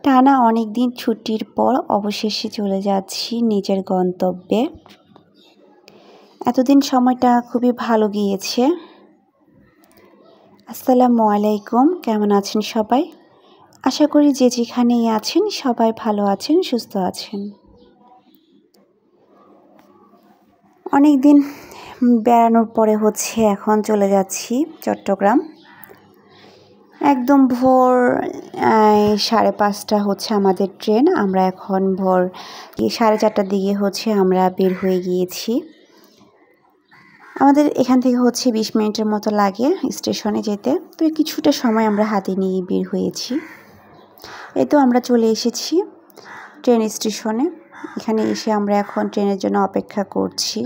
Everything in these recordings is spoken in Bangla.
টানা অনেক দিন ছুটির পর অবশেষে চলে যাচ্ছি নিজের গন্তব্যে। এতদিন সময়টা খুবই ভালো গিয়েছে। আসসালামু আলাইকুম, কেমন আছেন সবাই? আশা করি যে যেখানেই আছেন সবাই ভালো আছেন, সুস্থ আছেন। অনেক দিন বেড়ানোর পরে এখন চলে যাচ্ছি চট্টগ্রাম। একদম ভোর 5:30 আমাদের ট্রেন। আমরা এখন ভোর 4:30টার দিকে আমরা বের হয়ে গিয়েছি। আমাদের এখান থেকে 20 মিনিটের মতো লাগে স্টেশনে যেতে। তো কিছুটা সময় আমরা হাতে নিয়ে বের হয়েছি। এই তো আমরা চলে এসেছি ট্রেন স্টেশনে। এখানে এসে আমরা এখন ট্রেনের জন্য অপেক্ষা করছি।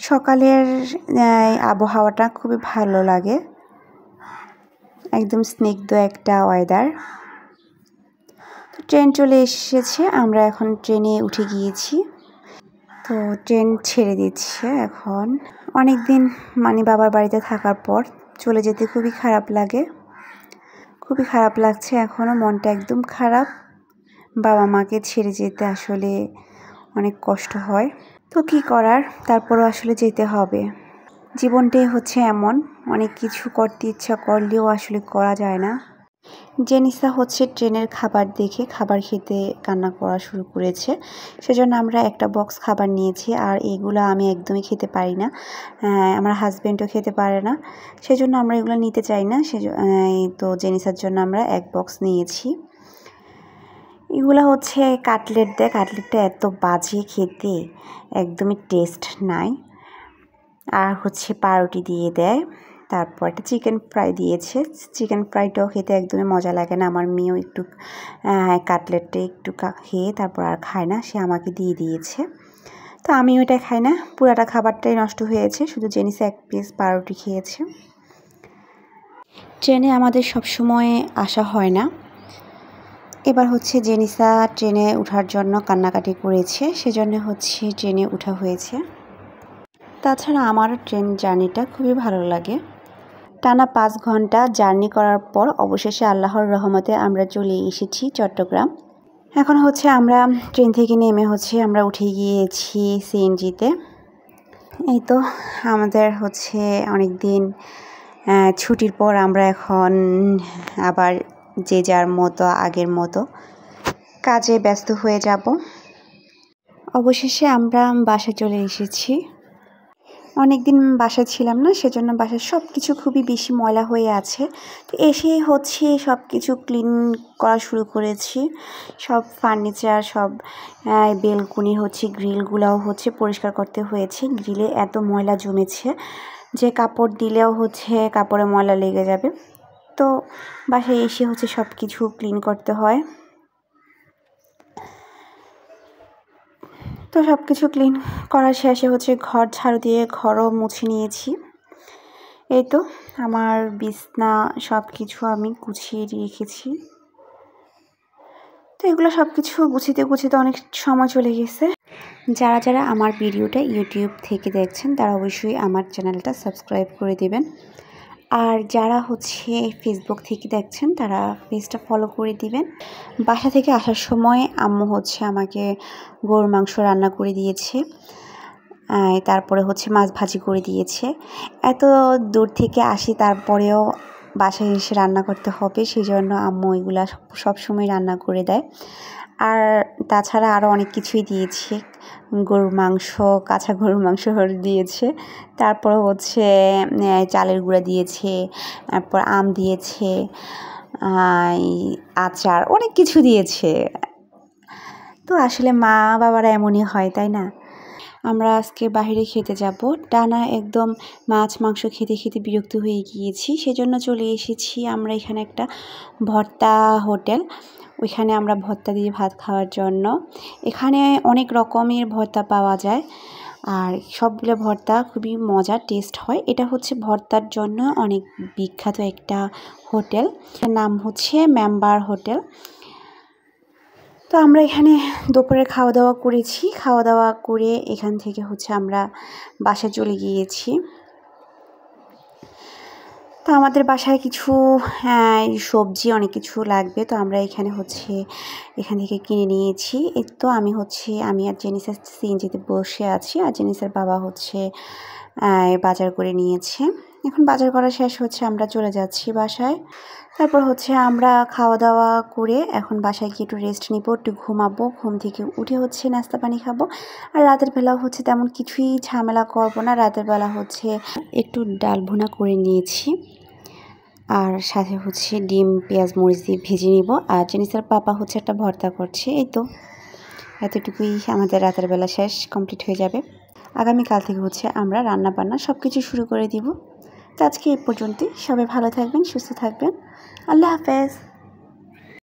সকালের আবহাওয়াটা খুবই ভালো লাগে, একদম স্নিগ্ধ একটা ওয়েদার। ট্রেন চলে এসেছে, আমরা এখন ট্রেনে উঠে গিয়েছি। তো ট্রেন ছেড়ে দিচ্ছে এখন। অনেক দিন বাবার বাড়িতে থাকার পর চলে যেতে খুবই খারাপ লাগে, খুবই খারাপ লাগছে এখনও, মনটা একদম খারাপ। বাবা মাকে ছেড়ে যেতে আসলে অনেক কষ্ট হয়। তো কি করার, তারপরও আসলে যেতে হবে। জীবনটাই এমন, অনেক কিছু করতে ইচ্ছা করলেও আসলে করা যায় না। জেনিসা ট্রেনের খাবার দেখে খাবার খেতে কান্না করা শুরু করেছে। সেজন্য আমরা একটা বক্স খাবার নিয়েছি, আর এগুলো আমি একদমই খেতে পারি না, আমার হাজব্যান্ডও খেতে পারে না। সেজন্য আমরা এগুলো নিতে চাই না। তো জেনিসার জন্য আমরা এক বক্স নিয়েছি। এগুলো কাটলেট দেয়। কাটলেটটা এত বাজে খেতে, একদমই টেস্ট নাই। আর পাউরুটি দিয়ে দেয়। তারপর একটা চিকেন ফ্রাই দিয়েছে। চিকেন ফ্রাইটাও খেতে একদমই মজা লাগে না। আমার মেয়েও একটু কাটলেটটা একটু খেয়ে তারপর আর খায় না, সে আমাকে দিয়ে দিয়েছে। তো আমি ওইটা খাই না, পুরাটা খাবারটাই নষ্ট হয়েছে। শুধু জেনিসে এক পিস পাউরুটি খেয়েছে। ট্রেনে আমাদের সবসময় আসা হয় না। এবার জেনিসা ট্রেনে ওঠার জন্য কান্নাকাটি করেছে, সেজন্য ট্রেনে ওঠা হয়েছে। তাছাড়া আমার ট্রেন জার্নিটা খুবই ভালো লাগে। টানা 5 ঘন্টা জার্নি করার পর অবশেষে আল্লাহর রহমতে আমরা চলে এসেছি চট্টগ্রাম। এখন আমরা ট্রেন থেকে নেমে আমরা উঠে গিয়েছি সিএনজিতে। এই তো আমাদের অনেক দিন ছুটির পর আমরা এখন আবার যে যার মতো আগের মতো কাজে ব্যস্ত হয়ে যাব। অবশেষে আমরা বাসায় চলে এসেছি। অনেক দিন বাসায় ছিলাম না, সেজন্য বাসার সব কিছু খুবই বেশি ময়লা হয়ে আছে। তো এসেই সব কিছু ক্লিন করা শুরু করেছি। সব ফার্নিচার, সব বেলকুনি গ্রিলগুলোও পরিষ্কার করতে হয়েছে। গ্রিলে এত ময়লা জমেছে যে কাপড় দিলেও কাপড়ে ময়লা লেগে যাবে। তো বাসায় এসে সব কিছু ক্লিন করতে হয়। তো সব কিছু ক্লিন করার শেষে ঘর ঝাড়ু দিয়ে ঘরও মুছে নিয়েছি। এই তো আমার বিছনা সব কিছু আমি গুছিয়ে রেখেছি। তো এগুলো সব কিছু গুছিতে অনেক সময় চলে গেছে। যারা যারা আমার ভিডিওটা ইউটিউব থেকে দেখছেন তারা অবশ্যই আমার চ্যানেলটা সাবস্ক্রাইব করে দেবেন। আর যারা ফেসবুক থেকে দেখছেন তারা পেজটা ফলো করে দিবেন। বাসা থেকে আসার সময় আম্মু আমাকে গরুর মাংস রান্না করে দিয়েছে, তারপরে মাছ ভাজি করে দিয়েছে। এত দূর থেকে আসি, তারপরেও বাসায় এসে রান্না করতে হবে, সেই জন্য আম্মু এগুলা সবসময় রান্না করে দেয়। আর তাছাড়া আরও অনেক কিছুই দিয়েছে, গরুর মাংস, কাঁচা গরুর মাংস দিয়েছে, তারপর চালের গুঁড়া দিয়েছে, তারপর আম দিয়েছে, আচার, অনেক কিছু দিয়েছে। তো আসলে মা বাবারা এমনই হয়, তাই না? আমরা আজকে বাইরে খেতে যাব। টানা একদম মাছ মাংস খেতে খেতে বিরক্ত হয়ে গিয়েছি, সেজন্য চলে এসেছি আমরা এখানে একটা ভর্তা হোটেল। ওইখানে আমরা ভর্তা দিয়ে ভাত খাওয়ার জন্য। এখানে অনেক রকমের ভর্তা পাওয়া যায়, আর সবগুলো ভর্তা খুবই মজার টেস্ট হয়। এটা ভর্তার জন্য অনেক বিখ্যাত একটা হোটেল, নাম মেম্বার হোটেল। তো আমরা এখানে দুপুরে খাওয়া দাওয়া করেছি। খাওয়া দাওয়া করে এখান থেকে আমরা বাসায় চলে গিয়েছি। তো আমাদের বাসায় কিছু সবজি অনেক কিছু লাগবে, তো আমরা এখানে এখান থেকে কিনে নিয়েছি। এই তো আমি আর জেনিসের সিএনজিতে বসে আছি, আর জেনিসের বাবা বাজার করে নিয়েছে। এখন বাজার করা শেষ আমরা চলে যাচ্ছি বাসায়। তারপর আমরা খাওয়া দাওয়া করে এখন বাসায় গিয়ে একটু রেস্ট নিব, একটু ঘুমাবো। ঘুম থেকে উঠে নাস্তা পানি খাবো। আর রাতের বেলা তেমন কিছুই ঝামেলা করবো না। রাতের বেলা একটু ডাল ভুনা করে নিয়েছি, আর সাথে ডিম পেঁয়াজ মরিচ দিয়ে ভেজে নিব। আর জেনিসের পাপা একটা ভর্তা করছে। এই তো এতটুকুই আমাদের রাতের বেলা শেষ, কমপ্লিট হয়ে যাবে। আগামীকাল থেকে আমরা রান্না বান্না সব কিছু শুরু করে দিব। তো আজকে এই পর্যন্তই। সবাই ভালো থাকবেন, সুস্থ থাকবেন। আল্লাহ হাফেজ।